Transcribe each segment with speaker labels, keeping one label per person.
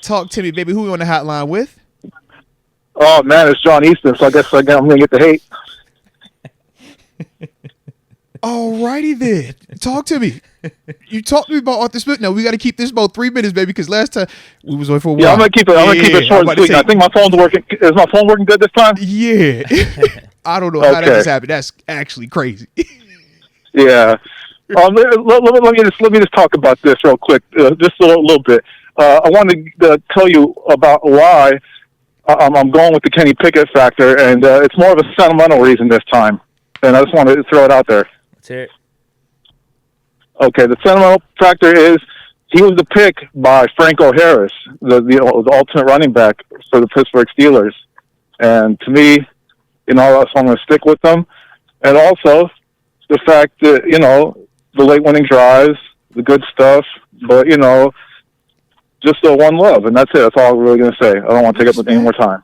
Speaker 1: Talk to me, baby. Who we on the hotline with?
Speaker 2: Oh, man, it's John Easton, so I guess I'm going to get the hate.
Speaker 1: All righty then. Talk to me. You talked to me about Arthur Smith. Now, we got to keep this about 3 minutes, baby, because last time we was on for a while.
Speaker 2: Yeah, I'm going to keep it short and sweet. I think my phone's working. Is my phone working good this time?
Speaker 1: Yeah. I don't know how that just happened. That's actually crazy.
Speaker 2: Yeah. Let me just talk about this real quick, just a little bit. I wanted to tell you about why I'm going with the Kenny Pickett factor, and it's more of a sentimental reason this time. And I just wanted to throw it out there.
Speaker 3: Let's hear it.
Speaker 2: Okay, the sentimental factor is he was the pick by Franco Harris, the ultimate running back for the Pittsburgh Steelers. And to me, I'm going to stick with them. And also the fact that, the late winning drives, the good stuff, but, just the one love. And that's it. That's all I'm really going to say. I don't want to take up any more time.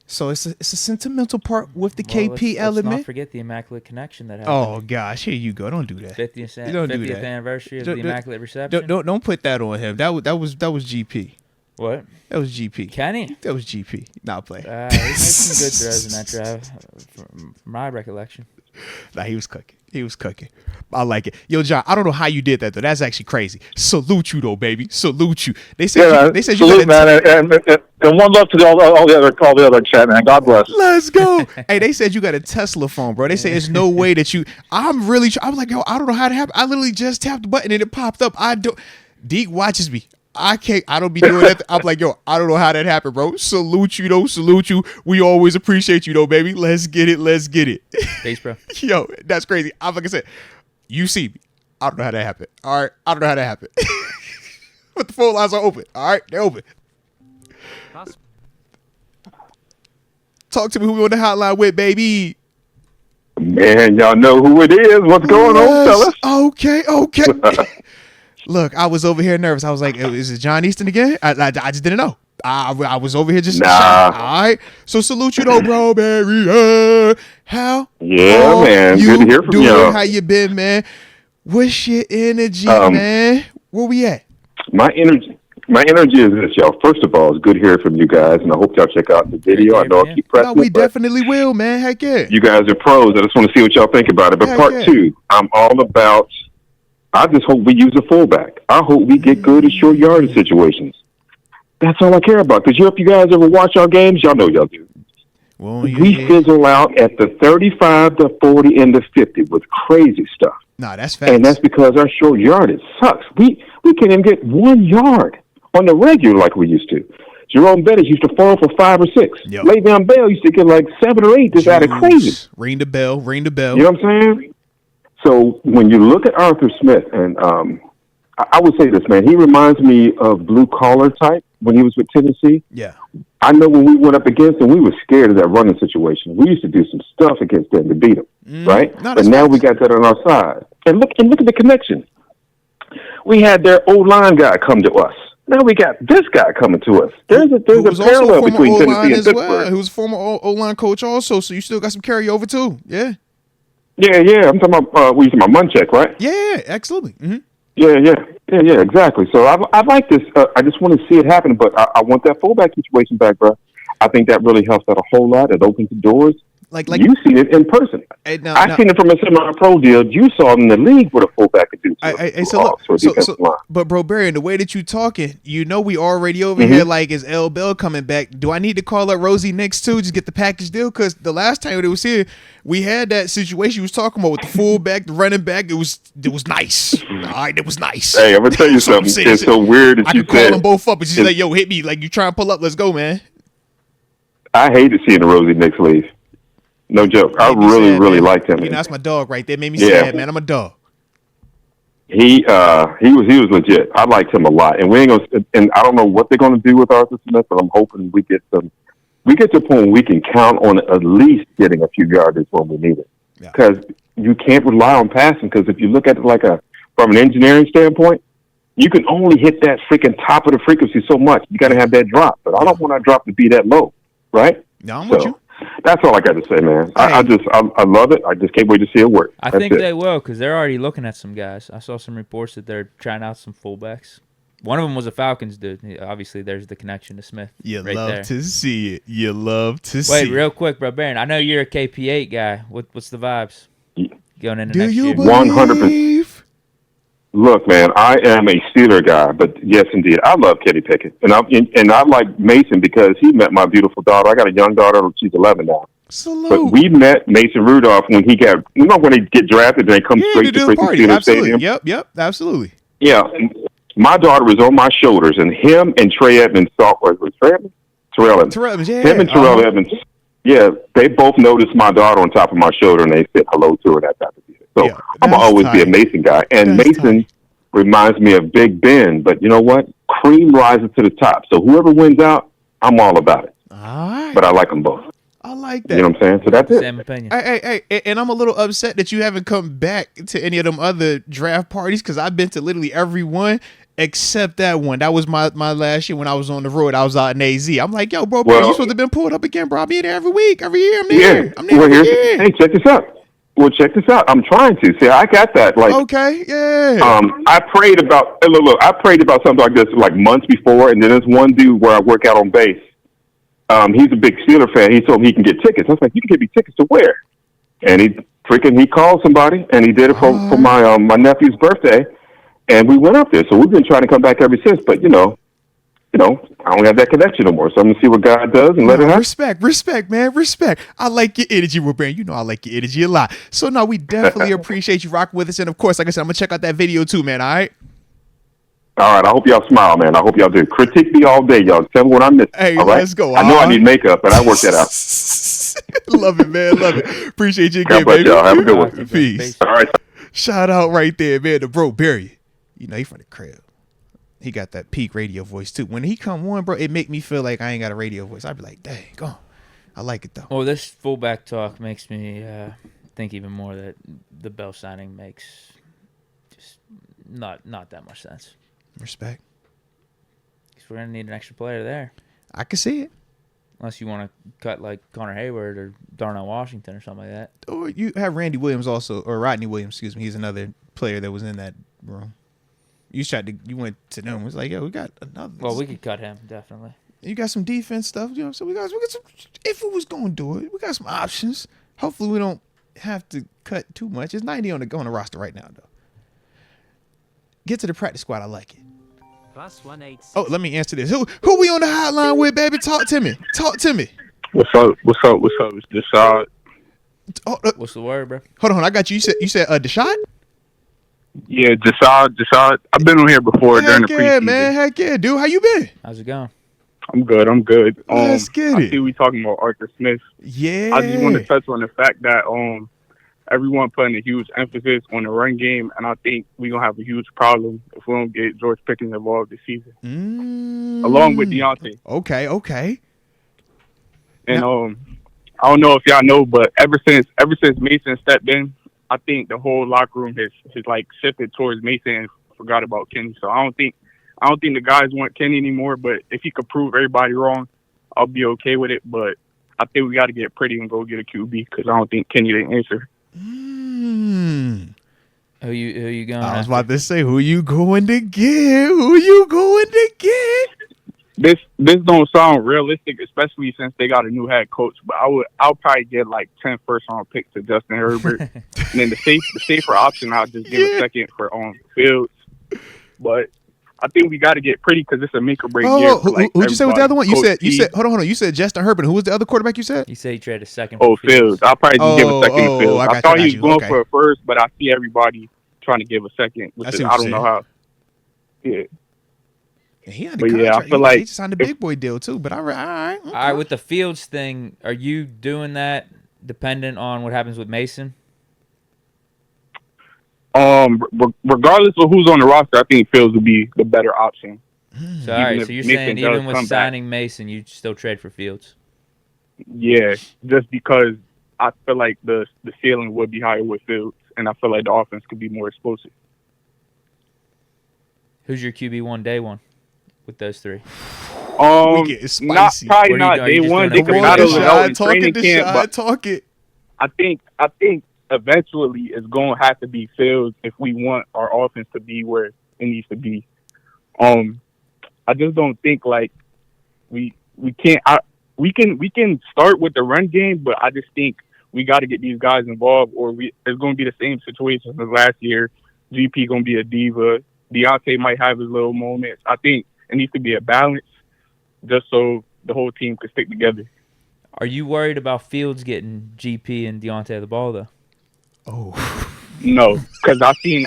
Speaker 1: So it's a sentimental part with the KP element.
Speaker 3: Let's not forget the Immaculate Connection that happened.
Speaker 1: Oh gosh, here you go. Don't do that.
Speaker 3: 50th anniversary of the Immaculate Reception.
Speaker 1: Don't put that on him. That was GP.
Speaker 3: What?
Speaker 1: That was GP.
Speaker 3: Kenny?
Speaker 1: That was GP. Not play.
Speaker 3: He made some good throws in that drive, from my recollection.
Speaker 1: Nah, he was cooking. I like it. Yo, John, I don't know how you did that though. That's actually crazy. Salute you though, baby. Salute you. They said you
Speaker 2: salute, man, and one love to all the other chat, man. God bless.
Speaker 1: Let's go. Hey, they said you got a Tesla phone, bro. They say there's no way that you. I'm like, yo, I don't know how to happen. I literally just tapped the button and it popped up. Deke watches me. I don't be doing that. I'm like, yo, I don't know how that happened, bro. Salute you, though. Salute you. We always appreciate you, though, baby. Let's get it.
Speaker 3: Thanks, bro.
Speaker 1: Yo, that's crazy. Like I said, you see me. I don't know how that happened. All right. I don't know how that happened. But the phone lines are open. All right. They're open. Talk to me. Who we on the hotline with, baby?
Speaker 4: Man, y'all know who it is. What's going on, fellas?
Speaker 1: Okay. Look, I was over here nervous. I was like, is it John Easton again? I just didn't know. I was over here just all right. So salute you though, bro, Barry. How?
Speaker 4: Yeah, man. Good to hear from y'all.
Speaker 1: How you been, man? What's your energy, man? Where we at?
Speaker 4: My energy is this, y'all. First of all, it's good hearing from you guys, and I hope y'all check out the video. I know I keep pressing.
Speaker 1: No, we definitely will, man. Heck yeah.
Speaker 4: You guys are pros. I just want to see what y'all think about it. But part two, I'm all about. I just hope we use a fullback. I hope we get good at short yardage situations. That's all I care about. Because if you guys ever watch our games, y'all know y'all do.
Speaker 1: Well,
Speaker 4: we fizzle out at the 35 to 40 and the 50 with crazy stuff.
Speaker 1: Nah, that's facts.
Speaker 4: And that's because our short yardage sucks. We can't even get 1 yard on the regular like we used to. Jerome Bettis used to fall for 5 or 6. Yep. Le'Veon Bell used to get like 7 or 8. Just out of crazy.
Speaker 1: Ring the bell.
Speaker 4: You know what I'm saying? So when you look at Arthur Smith, and I would say this, man, he reminds me of blue collar type when he was with Tennessee.
Speaker 1: Yeah.
Speaker 4: I know when we went up against him, we were scared of that running situation. We used to do some stuff against them to beat them, right? But now we got that on our side. And look at the connection. We had their O-line guy come to us. Now we got this guy coming to us. There's a parallel between Tennessee and Pittsburgh.
Speaker 1: He was a former O-line coach also, so you still got some carryover too. Yeah.
Speaker 4: Yeah. I'm talking about we used my Munchak, right?
Speaker 1: Yeah, absolutely. Mm-hmm.
Speaker 4: Yeah, exactly. So I like this. I just want to see it happen, but I want that fullback situation back, bro. I think that really helps out a whole lot. It opens the doors. Like you seen it in person. I seen it from a semi-pro deal. You saw it in the league with a fullback could do.
Speaker 1: But bro, Barry, the way that you talking, we already over here. Like, is L. Bell coming back? Do I need to call up Rosie Nix too? Just get the package deal? Because the last time it was here, we had that situation you was talking about with the fullback, the running back. It was nice. All right, it was nice.
Speaker 4: Hey, I'm gonna tell you something. It's so weird that
Speaker 1: I could call them both up and she's like, "Yo, hit me!" Like you trying to pull up. Let's go, man.
Speaker 4: I hated seeing the Rosie Nix leave. No joke. I really liked him.
Speaker 1: That's my dog right there. Made me sad, man. I'm a dog.
Speaker 4: He was legit. I liked him a lot. And we ain't gonna. And I don't know what they're gonna do with Arthur Smith, but I'm hoping we get to a point where we can count on at least getting a few yards when we need it. Because you can't rely on passing. Because if you look at it from an engineering standpoint, you can only hit that freaking top of the frequency so much. You got to have that drop. But I don't want our drop to be that low, right?
Speaker 1: No, I'm with you.
Speaker 4: That's all I got to say, man. I love it. I just can't wait to see it work.
Speaker 3: I think they will because they're already looking at some guys. I saw some reports that they're trying out some fullbacks. One of them was a Falcons dude. Obviously, there's the connection to Smith.
Speaker 1: You
Speaker 3: right
Speaker 1: love
Speaker 3: there.
Speaker 1: to see it. You love to see
Speaker 3: Wait,
Speaker 1: it.
Speaker 3: real quick, bro, Baron. I know you're a KP8 guy. What's the vibes going into
Speaker 1: Do
Speaker 3: next
Speaker 1: you
Speaker 3: year?
Speaker 1: 100%.
Speaker 4: Look, man, I am a Steeler guy, but yes, indeed, I love Kenny Pickett, and I like Mason because he met my beautiful daughter. I got a young daughter; she's 11 now.
Speaker 1: Salute.
Speaker 4: But we met Mason Rudolph when he got, when they get drafted, and they come straight to
Speaker 1: the
Speaker 4: freaking
Speaker 1: party.
Speaker 4: Steeler
Speaker 1: Absolutely.
Speaker 4: Stadium.
Speaker 1: Yep, absolutely.
Speaker 4: Yeah, my daughter was on my shoulders, and him and Trey Edmonds was Trey Edmonds? Terrell Edmonds.
Speaker 1: Terrell Edmonds, yeah.
Speaker 4: Him and Terrell Edmonds. Yeah, they both noticed my daughter on top of my shoulder, and they said hello to her. That type of thing. So
Speaker 1: Yeah,
Speaker 4: I'm gonna always be a
Speaker 1: tight.
Speaker 4: Mason guy, and
Speaker 1: That's
Speaker 4: Mason
Speaker 1: tight.
Speaker 4: reminds me of Big Ben. But you know what? Cream rises to the top. So whoever wins out, I'm all about it.
Speaker 1: All right.
Speaker 4: But I like them both.
Speaker 1: I like that.
Speaker 4: You know what I'm saying? So that's it.
Speaker 3: Same opinion.
Speaker 1: Hey, and I'm a little upset that you haven't come back to any of them other draft parties because I've been to literally every one except that one. That was my last year when I was on the road. I was out in AZ. I'm like, yo, bro, you supposed to have been pulled up again, bro. I'll be there every week, every year. I'm there.
Speaker 4: Yeah.
Speaker 1: I'm there every year.
Speaker 4: Hey, check this out. Well, check this out. I'm trying to. See, I got that. Like,
Speaker 1: Okay, yeah.
Speaker 4: I prayed about. Look, I prayed about something like this like months before, and then there's one dude where I work out on base. He's a big Steeler fan. He told me he can get tickets. I was like, you can get me tickets to where? And he called somebody, and he did it for my my nephew's birthday, and we went up there. So we've been trying to come back ever since. But I don't have that connection no more. So I'm gonna see what God does and let it happen.
Speaker 1: Respect, man. Respect. I like your energy, Wilburn. You know I like your energy a lot. So no, we definitely appreciate you rocking with us. And of course, like I said, I'm gonna check out that video too, man. All right.
Speaker 4: All right. I hope y'all smile, man. I hope y'all do. Critique me all day, y'all. Tell me what I missed.
Speaker 1: Hey,
Speaker 4: all right?
Speaker 1: let's go.
Speaker 4: I know I need makeup, but I work that out.
Speaker 1: Love it, man. Love it. Appreciate you
Speaker 4: God
Speaker 1: again,
Speaker 4: bless
Speaker 1: baby.
Speaker 4: y'all. Have a good one.
Speaker 1: Peace.
Speaker 4: All right.
Speaker 1: Shout out right there, man. The bro Barry. You know he from the crib. He got that peak radio voice too. When he come on, bro, it make me feel like I ain't got a radio voice. I'd be like, dang, go. I like it though.
Speaker 3: Well, this fullback talk makes me think even more that the Bell signing makes just not that much sense.
Speaker 1: Respect.
Speaker 3: Because we're gonna need an extra player there,
Speaker 1: I can see it.
Speaker 3: unless you want to cut like Connor Hayward or Darnell Washington or something like that.
Speaker 1: Or you have Randy Williams also, or Rodney Williams, excuse me. He's another player that was in that room. You went to them. It was like, yo, we got another.
Speaker 3: Well, we could cut him definitely.
Speaker 1: You got some defense stuff, you know. So we got some. If it was going to do it, we got some options. Hopefully, we don't have to cut too much. It's 90 on the roster right now, though. Get to the practice squad. I like it.
Speaker 5: +186.
Speaker 1: Oh, let me answer this. Who we on the hotline with, baby? Talk to me.
Speaker 6: What's up? It's Deshaun.
Speaker 1: Oh,
Speaker 3: What's the word, bro?
Speaker 1: hold on. I got you. You said Deshaun?
Speaker 6: Yeah, Deshaun. I've been on here before during the
Speaker 1: Heck yeah,
Speaker 6: preseason.
Speaker 1: man. Heck yeah, dude. How you been?
Speaker 3: How's it going?
Speaker 6: I'm good.
Speaker 1: Let's get
Speaker 6: I
Speaker 1: it.
Speaker 6: see we talking about Arthur Smith.
Speaker 1: Yeah.
Speaker 6: I just want to touch on the fact that everyone putting a huge emphasis on the run game, and I think we're going to have a huge problem if we don't get George Pickens involved this season, along with Deontay.
Speaker 1: Okay.
Speaker 6: And I don't know if y'all know, but ever since Mason stepped in, I think the whole locker room has like shifted towards Mason and forgot about Kenny. So I don't think the guys want Kenny anymore. But if he could prove everybody wrong, I'll be okay with it. But I think we got to get pretty and go get a QB because I don't think Kenny didn't answer.
Speaker 3: Who you going?
Speaker 1: I was
Speaker 3: after?
Speaker 1: about to say, who you going to get?
Speaker 6: This don't sound realistic, especially since they got a new head coach. But I'll probably get like 10 first-round picks to Justin Herbert, and then the safer option I'll just give a second for Fields. But I think we got to get pretty because it's a make or break year.
Speaker 1: Who'd you say was the other one? You
Speaker 6: Coach
Speaker 1: said hold on. You said Justin Herbert. Who was the other quarterback you said?
Speaker 3: You say you traded a second.
Speaker 6: Oh,
Speaker 3: for Fields.
Speaker 6: I'll probably just give a second to Fields. I thought he was going
Speaker 1: Okay.
Speaker 6: for a first, but I see everybody trying to give a second, which
Speaker 1: I
Speaker 6: is,
Speaker 1: see
Speaker 6: I
Speaker 1: what
Speaker 6: don't
Speaker 1: you're
Speaker 6: know how. Yeah.
Speaker 1: He had
Speaker 6: But
Speaker 1: the
Speaker 6: yeah, I
Speaker 1: contract.
Speaker 6: feel
Speaker 1: He
Speaker 6: like
Speaker 1: just signed a big boy deal too. But all right.
Speaker 3: All right, with the Fields thing, are you doing that dependent on what happens with Mason?
Speaker 6: Regardless of who's on the roster, I think Fields would be the better option.
Speaker 3: So, all right,
Speaker 6: if
Speaker 3: so you're
Speaker 6: Mason
Speaker 3: saying
Speaker 6: does
Speaker 3: even with
Speaker 6: come back.
Speaker 3: signing Mason, you still trade for Fields?
Speaker 6: Yeah, just because I feel like the ceiling would be higher with Fields, and I feel like the offense could be more explosive.
Speaker 3: Who's your QB1 day one with those three?
Speaker 1: We getting spicy.
Speaker 6: Probably
Speaker 3: What are you
Speaker 6: not
Speaker 3: doing?
Speaker 6: day
Speaker 3: You just
Speaker 6: one.
Speaker 3: doing
Speaker 6: They
Speaker 3: a
Speaker 6: could
Speaker 3: free
Speaker 6: battle
Speaker 3: shot?
Speaker 6: it out in training camp, but
Speaker 1: Talk it.
Speaker 6: I think eventually it's going to have to be Fields if we want our offense to be where it needs to be. I just don't think like we can't. We can start with the run game, but I just think we got to get these guys involved, or it's going to be the same situation as last year. GP going to be a diva. Deontay might have his little moments. I think it needs to be a balance, just so the whole team can stick together.
Speaker 3: Are you worried about Fields getting GP and Deontay the ball though?
Speaker 1: Oh
Speaker 6: no, because I seen.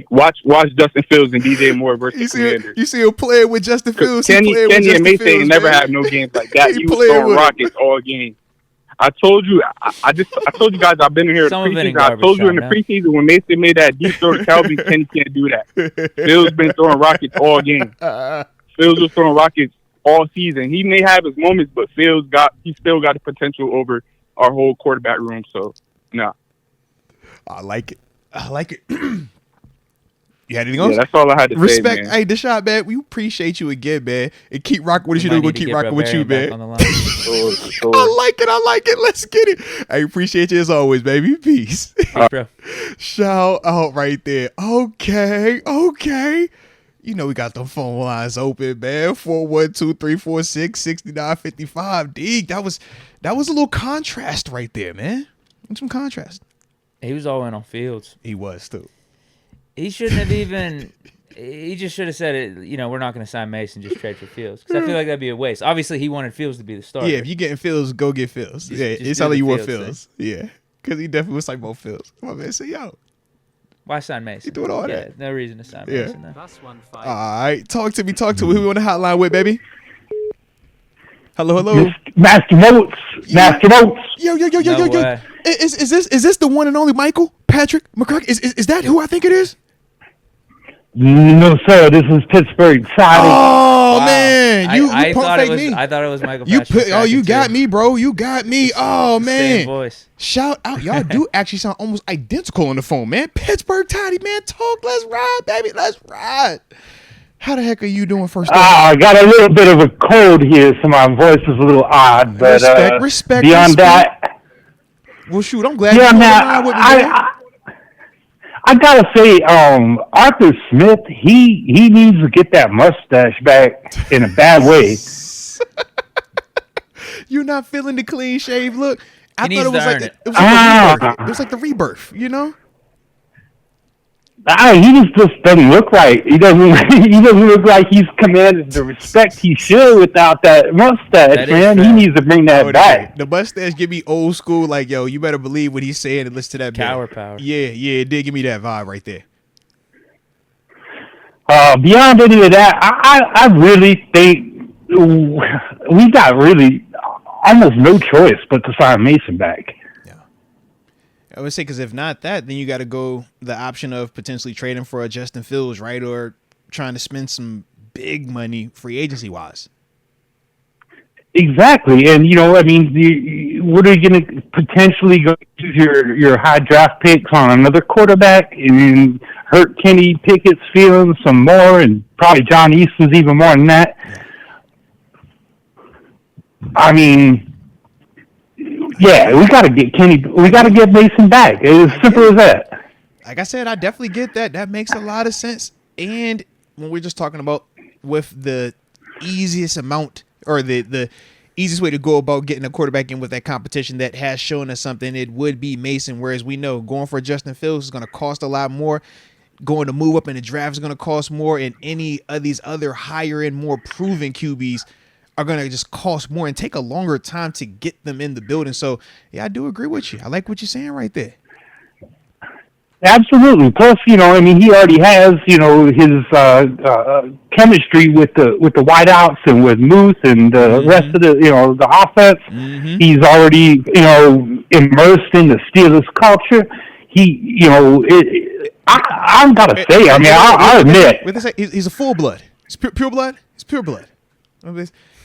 Speaker 6: Watch Justin Fields and DJ Moore versus Commanders.
Speaker 1: You see him playing with Justin Fields.
Speaker 6: Kenny and Mason never had no games like that. He was throwing rockets all game. I told you. I told you guys. I've been here in the preseason. I told you in the preseason when Mason made that deep throw to Calvin, Kenny can't do that. Fields been throwing rockets all game. Fields was throwing rockets all season. He may have his moments, but he still got the potential over our whole quarterback room. So, nah.
Speaker 1: I like it. You had anything else?
Speaker 6: Yeah, that's all I had to
Speaker 1: Respect.
Speaker 6: say, man.
Speaker 1: Hey, Deshaun, man, we appreciate you again, man. And keep rocking with us. We're going to keep rocking with you, man.
Speaker 3: On the line.
Speaker 1: I like it. Let's get it. I appreciate you as always, baby. Peace.
Speaker 3: Bro.
Speaker 1: Shout out right there. Okay. You know we got the phone lines open, man. 412-346-6955. Deke, that was a little contrast right there, man. Some contrast.
Speaker 3: He was all in on Fields.
Speaker 1: He was, too.
Speaker 3: He shouldn't have even. He just should have said it. You know, we're not going to sign Mason. Just trade for Fields, because I feel like that'd be a waste. Obviously, he wanted Fields to be the starter.
Speaker 1: Yeah, if you're getting Fields, go get Fields.
Speaker 3: Just
Speaker 1: it's not like you want Fields. Yeah, because he definitely was like both Fields. My man said, "Yo,
Speaker 3: why sign Mason?
Speaker 1: He doing all that.
Speaker 3: No reason to sign Mason. No.
Speaker 1: All right, talk to me. Who we on the hotline with, baby? Hello.
Speaker 7: Master Notes.
Speaker 1: Yo. Is this the one and only Michael Patrick McCracken? Is that who I think it is?
Speaker 7: No, sir. This is Pittsburgh.
Speaker 1: Oh, wow. Man.
Speaker 3: I thought it was Michael Patrick.
Speaker 1: You got me, bro. You got me. Oh, man.
Speaker 3: Same voice.
Speaker 1: Shout out. Y'all do actually sound almost identical on the phone, man. Pittsburgh Toddy, man. Talk. Let's ride, baby. Let's ride. How the heck are you doing first?
Speaker 7: I got a little bit of a cold here, so my voice is a little odd. But
Speaker 1: respect.
Speaker 7: Beyond that.
Speaker 1: Well, shoot, I'm glad
Speaker 7: you're
Speaker 1: on
Speaker 7: the
Speaker 1: line with me,
Speaker 7: I gotta say, Arthur Smith, he needs to get that mustache back in a bad way.
Speaker 1: You're not feeling the clean shave look.
Speaker 3: I thought
Speaker 1: it was like the rebirth, you know?
Speaker 7: He just doesn't look right. He doesn't look like he's commanded the respect he should without that mustache, man. He needs to bring that back.
Speaker 1: The mustache give me old school, like, yo, you better believe what he's saying and listen to that
Speaker 3: Cower power.
Speaker 1: Yeah, it did give me that vibe right there.
Speaker 7: Beyond any of that, I really think we got really almost no choice but to sign Mason back.
Speaker 1: I would say, because if not that, then you got to go the option of potentially trading for a Justin Fields, right? Or trying to spend some big money free agency wise.
Speaker 7: Exactly. And, what are you going to potentially go use your high draft picks on another quarterback and hurt Kenny Pickett's feelings some more, and probably John Easton's even more than that? Yeah, we got to get Kenny. We got to get Mason back. It's as simple as that.
Speaker 1: Like I said, I definitely get that. That makes a lot of sense. And when we're just talking about with the easiest amount or the easiest way to go about getting a quarterback in with that competition that has shown us something, it would be Mason. Whereas we know going for Justin Fields is going to cost a lot more. Going to move up in the draft is going to cost more. And any of these other higher end, more proven QBs are going to just cost more and take a longer time to get them in the building. So, yeah, I do agree with you. I like what you're saying right there.
Speaker 7: Absolutely. Plus, he already has, his chemistry with the wideouts and with Moose and the rest of the offense. Mm-hmm. He's already, immersed in the Steelers culture. I gotta say, I'll admit.
Speaker 1: He's a full blood. He's pure blood. He's pure blood.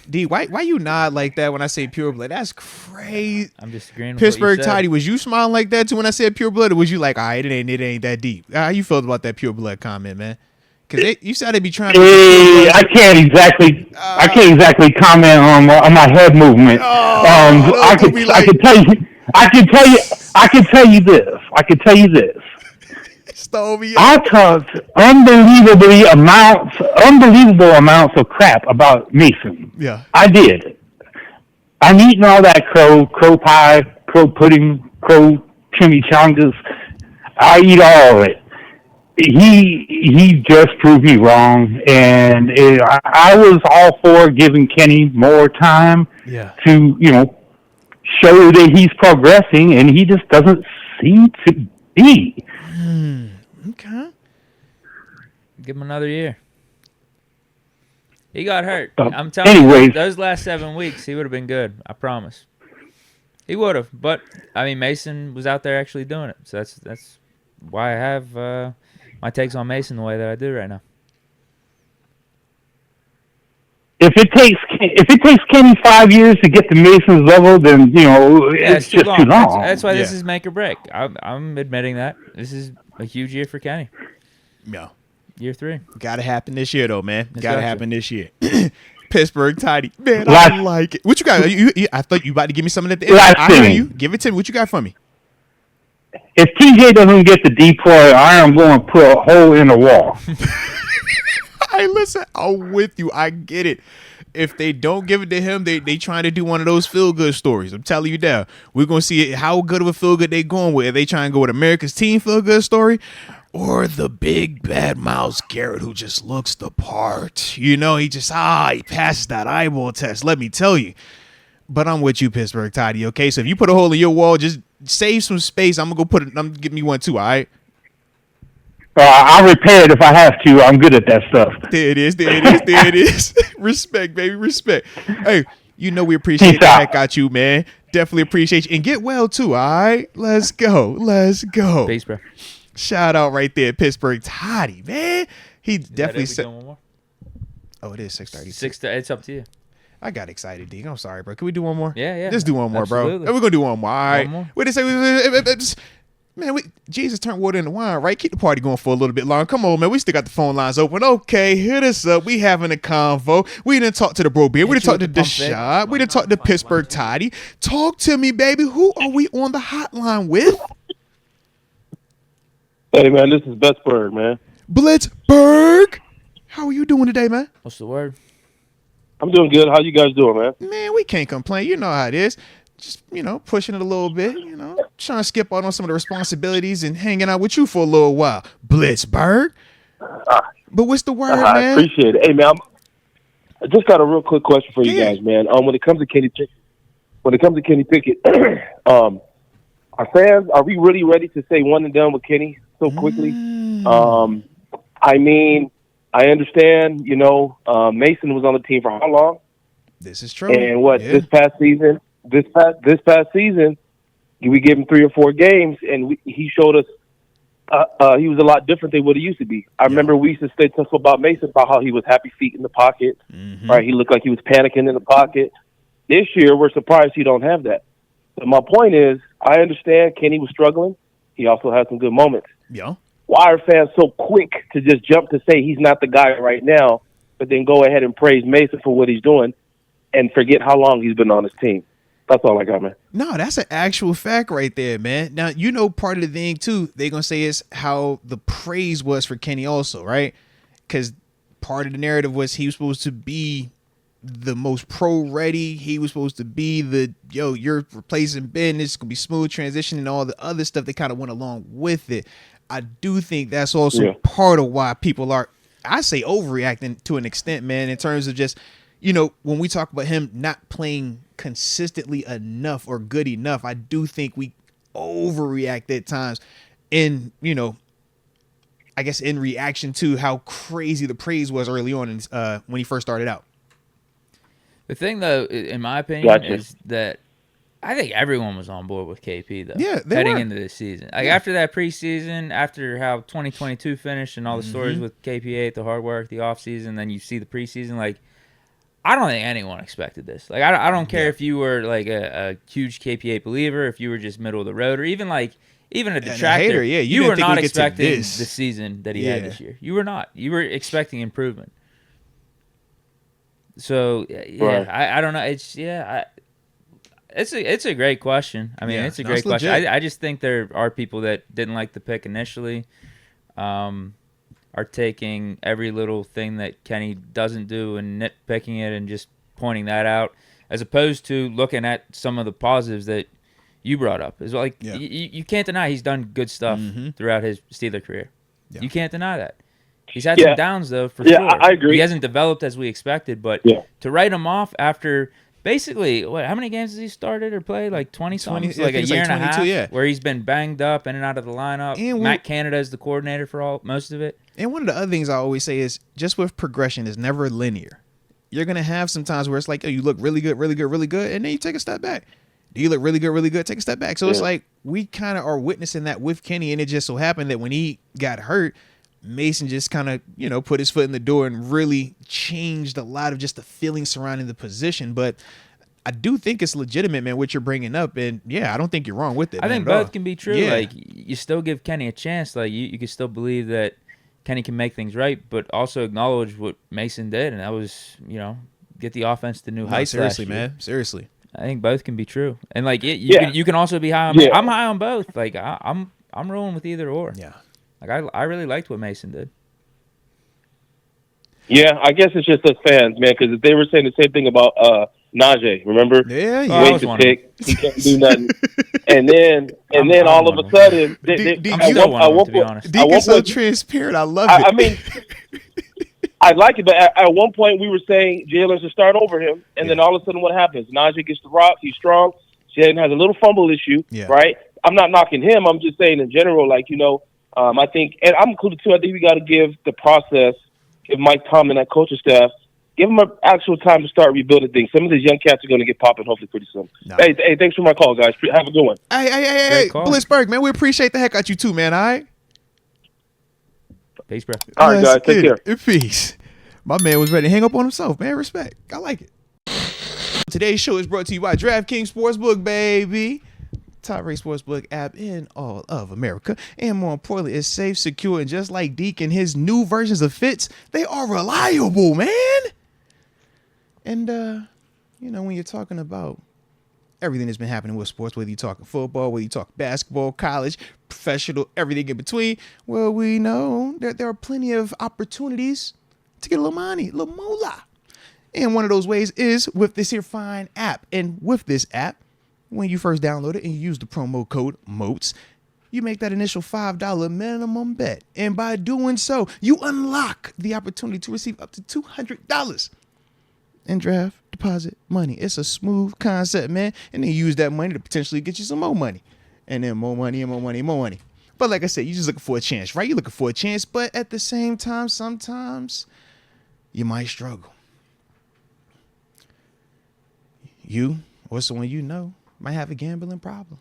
Speaker 1: D, why you nod like that when I say pure blood? That's crazy.
Speaker 3: I'm just agreeing with
Speaker 1: Pittsburgh
Speaker 3: what you said.
Speaker 1: Toddy, was you smiling like that too when I said pure blood, or was you like, all right, it ain't that deep? How you felt about that pure blood comment, man? Because you said they be trying to.
Speaker 7: I can't exactly comment on my head movement. I can tell you this.
Speaker 1: stole me.
Speaker 7: I talked unbelievable amounts of crap about Mason.
Speaker 1: Yeah.
Speaker 7: I did. I'm eating all that crow pie, crow pudding, crow chimichangas. I eat all of it. He just proved me wrong, and I was all for giving Kenny more time to, show that he's progressing, and he just doesn't seem to be.
Speaker 1: Okay.
Speaker 3: Give him another year. He got hurt. I'm telling you, those last 7 weeks, he would have been good. I promise. He would have. But, I mean, Mason was out there actually doing it. So that's why I have my takes on Mason the way that I do right now.
Speaker 7: If it takes Kenny 5 years to get to Mason's level, then it's just too long.
Speaker 3: That's why this is make or break. I'm admitting that this is a huge year for Kenny.
Speaker 1: Yeah,
Speaker 3: year 3.
Speaker 1: Got to happen this year, though, man.
Speaker 3: Exactly.
Speaker 1: Got to happen this year. Pittsburgh tidy, man. I like it. What you got? I thought you about to give me something at the end. I hear you. Give it to me. What you got for me?
Speaker 7: If TJ doesn't get the deploy, I am going to put a hole in the wall.
Speaker 1: Hey, listen, I'm with you. I get it. If they don't give it to him, they trying to do one of those feel-good stories. I'm telling you now. We're going to see how good of a feel-good they going with. Are they trying to go with America's Team feel-good story or the big bad Myles Garrett who just looks the part? He passes that eyeball test, let me tell you. But I'm with you, Pittsburgh Tidy, okay? So if you put a hole in your wall, just save some space. I'm going to give me one too, all right?
Speaker 7: I'll repair it if I have to. I'm good at that stuff.
Speaker 1: There it is. Respect, baby, respect. Hey, we appreciate the heck out you, man. Definitely appreciate you. And get well, too, all right? Let's go.
Speaker 3: Peace, bro.
Speaker 1: Shout out right there, Pittsburgh Toddy, man. He definitely said.
Speaker 3: One more?
Speaker 1: Oh, it is 6:30.
Speaker 3: It's up to you.
Speaker 1: I got excited, Deke. I'm sorry, bro. Can we do one more?
Speaker 3: Yeah.
Speaker 1: Just do one more,
Speaker 3: absolutely.
Speaker 1: bro. We're going to do one more, all right?
Speaker 3: One more.
Speaker 1: What did they say? Man, Jesus turned water into wine, right? Keep the party going for a little bit longer. Come on, man. We still got the phone lines open. Okay, hit us up. We having a convo. We didn't talk to the Bro Beer. We didn't talk to the shot. We didn't talk to Pittsburgh Toddy. Talk to me, baby. Who are we on the hotline with?
Speaker 8: Hey, man, this is Pittsburgh, man.
Speaker 1: Blitzburg. How are you doing today, man?
Speaker 3: What's the word?
Speaker 8: I'm doing good. How you guys doing, man?
Speaker 1: Man, we can't complain. You know how it is. Just, pushing it a little bit, trying to skip out on some of the responsibilities and hanging out with you for a little while. Blitzburg. But what's the word, man?
Speaker 8: I appreciate it. Hey, man, I just got a real quick question for you guys, man. When it comes to Kenny Pickett, our fans, are we really ready to say one and done with Kenny so quickly? I mean, I understand, Mason was on the team for how long?
Speaker 1: This is true.
Speaker 8: And this past season, we gave him 3 or 4 games, and he showed us he was a lot different than what he used to be. I remember we used to say stuff about Mason, about how he was happy feet in the pocket, right? He looked like he was panicking in the pocket. This year, we're surprised he don't have that. But my point is, I understand Kenny was struggling. He also had some good moments.
Speaker 1: Yeah.
Speaker 8: Why are fans so quick to just jump to say he's not the guy right now, but then go ahead and praise Mason for what he's doing and forget how long he's been on his team? That's all I got, man.
Speaker 1: No, that's an actual fact right there, man. Now, part of the thing, too, they're going to say is how the praise was for Kenny also, right? Because part of the narrative was he was supposed to be the most pro-ready. He was supposed to be you're replacing Ben. It's going to be smooth transition and all the other stuff that kind of went along with it. I do think that's also part of why people are, I say, overreacting to an extent, man, in terms of just, when we talk about him not playing consistently enough or good enough, I do think we overreact at times in, I guess in reaction to how crazy the praise was early on when he first started out.
Speaker 3: The thing, though, in my opinion, is that I think everyone was on board with KP, though.
Speaker 1: Yeah, they
Speaker 3: heading
Speaker 1: were.
Speaker 3: into this season. After that preseason, after how 2022 finished and all the stories with KP8, the hard work, the offseason, then you see the preseason, I don't think anyone expected this. I don't care if you were a huge KP8 believer, if you were just middle of the road, or even a detractor.
Speaker 1: A hater,
Speaker 3: you were not expecting the season that he had this year. You were not. You were expecting improvement. So I don't know. It's a great question. I mean, it's a great question. I just think there are people that didn't like the pick initially, are taking every little thing that Kenny doesn't do and nitpicking it and just pointing that out, as opposed to looking at some of the positives that you brought up. It's like you can't deny he's done good stuff throughout his Steeler career. Yeah. You can't deny that. He's had some downs, though, for sure.
Speaker 8: I agree.
Speaker 3: He hasn't developed as we expected, but to write him off after basically, how many games has he started or played? Like 20-something? Like a year and a half, where he's been banged up in and out of the lineup. And Matt Canada is the coordinator for most of it.
Speaker 1: And one of the other things I always say is, just with progression, is never linear. You're going to have some times where it's like, oh, you look really good, and then you take a step back. Do you look really good, take a step back. So it's like we kind of are witnessing that with Kenny, and it just so happened that when he got hurt, Mason just kind of, put his foot in the door and really changed a lot of just the feelings surrounding the position. But I do think it's legitimate, man, what you're bringing up. And, I don't think you're wrong with it.
Speaker 3: I think both can be true. Yeah. Like, you still give Kenny a chance. Like, you can still believe that Kenny can make things right, but also acknowledge what Mason did. And that was, get the offense to new heights.
Speaker 1: Seriously, man. Seriously.
Speaker 3: I think both can be true. And, like, you can also be high on both. I'm high on both. Like, I'm rolling with either or.
Speaker 1: Yeah.
Speaker 3: Like, I really liked what Mason did.
Speaker 8: Yeah, I guess it's just us fans, man, because they were saying the same thing about Najee, remember?
Speaker 1: Yeah.
Speaker 8: Wait to pick. He can't do nothing. and then all of a sudden,
Speaker 3: to be honest.
Speaker 1: Deke is so transparent. I love it.
Speaker 8: I mean, I like it, but at one point we were saying Jalen should start over him, and then all of a sudden what happens? Najee gets the rock. He's strong. Jalen has a little fumble issue, right? I'm not knocking him. I'm just saying in general, like, I think, and I'm included too, I think we got to give the process, give Mike Tomlin, that coaching staff, give them an actual time to start rebuilding things. Some of these young cats are going to get popping hopefully pretty soon. No. Hey, thanks for my call, guys. Have a good one.
Speaker 1: Hey, Blitzberg, man, we appreciate the heck out you too, man, all right?
Speaker 3: Peace, bro.
Speaker 8: All right, guys, take care.
Speaker 1: Peace. My man was ready to hang up on himself, man. Respect. I like it. Today's show is brought to you by DraftKings Sportsbook, baby. Top-rated sportsbook app in all of America. And more importantly, it's safe, secure, and just like Deke and his new versions of Fitz, they are reliable, man. And, when you're talking about everything that's been happening with sports, whether you're talking football, whether you talk basketball, college, professional, everything in between, well, we know that there are plenty of opportunities to get a little money, a little moolah. And one of those ways is with this here fine app. And with this app, when you first download it and you use the promo code MOATS, you make that initial $5 minimum bet. And by doing so, you unlock the opportunity to receive up to $200 in draft deposit money. It's a smooth concept, man. And then you use that money to potentially get you some more money. And then more money and more money and more money. But like I said, you're just looking for a chance, right? You're looking for a chance, but at the same time, sometimes you might struggle. You or someone you know might have a gambling problem.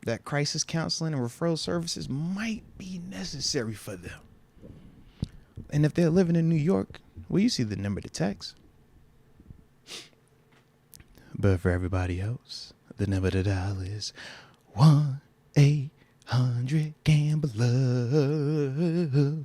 Speaker 1: That crisis counseling and referral services might be necessary for them. And if they're living in New York, well, you see the number to text. But for everybody else, the number to dial is 1-800-GAMBLER.